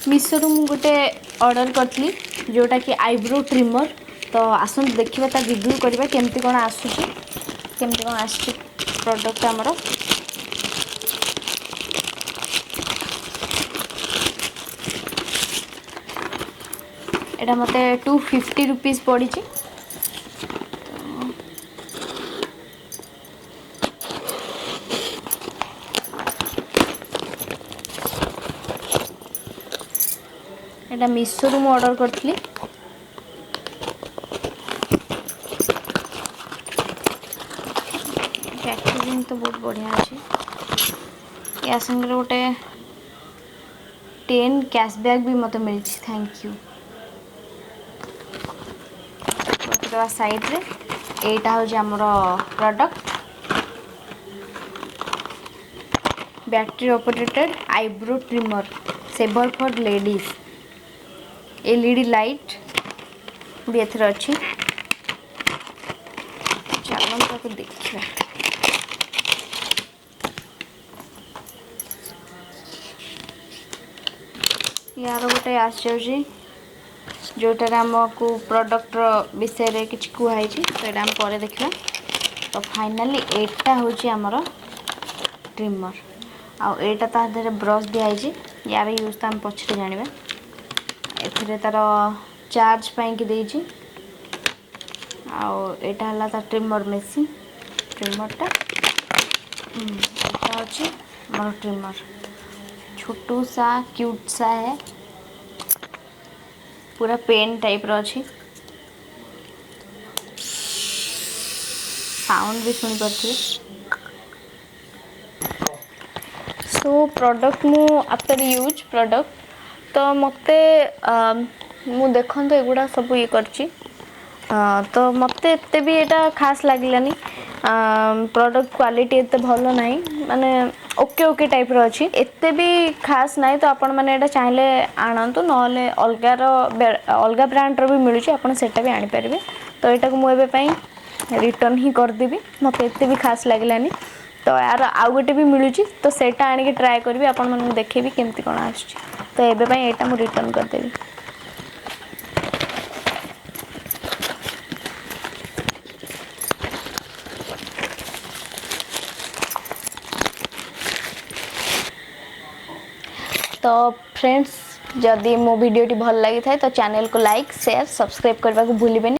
मिशोरू मु गोटे ऑर्डर करी जोटा कि आईब्रो ट्रिमर। तो आसत देखा ता रिव्यू करवा केमती कौन आसूची केमती कौन आस प्रोडक्ट आमर। एटा मते 250 रुपीज पड़ी। एटा मिशोरू मु ऑर्डर करी। पैकेजिंग तो बहुत बढ़िया अच्छे। या संगे गोटे 10 कैशबैक भी मत मिली। Thank you. रखिदेवा साइड रे। एटा हूँ आमर product battery operated eyebrow trimmer shaver for ladies. LED light भी एथर अच्छी। चलो ताको देखिए। यार गोटे आसि जोटार आमको प्रोडक्ट विषय किसी कहुई तो यहाँ आम पर देखा। तो फाइनाली एटा हूँ आमर ट्रिमर आटा तार ब्रश दिखाई। यार यूज तो आम पछरे जाना। एथिरे तार चार्ज पाई देजी। आटा है तार ट्रिमर मेसीन ट्रिमरटा अच्छी मोर ट्रिमर छोटू सा क्यूट सा है। पूरा पेन टाइप रो अच्छी। साउंड भी सुनी पारे। सो प्रोडक्ट मु आफ्टर यूज प्रोडक्ट तो मते मु देखन तो एगुड़ा सब ये करची। तो मते एते भी एटा खास लागलानी। प्रोडक्ट क्वालिटी एते भलो नाही माने ओके ओके टाइप रो अछि। एते भी खास नाही तो आपण माने एटा चाहिले आनंतु नले अलगा ब्रांड रो भी मिलुची आपण सेटा भी आनी परिबे। तो एटा को मु एबे पई रिटर्न ही कर देबी। मते एते भी खास लागलानी। तो यार आउ गोटे भी मिलुची तो सेटा आनी के ट्राई करबी आपण मन देखेबी केमती कोन आछी। तो एबे पई एटा मु रिटर्न कर देबी। तो फ्रेंड्स जदि मो वीडियो टी भल लगी थाए तो चैनल को लाइक शेयर सब्सक्राइब करने को भूलिबेनी।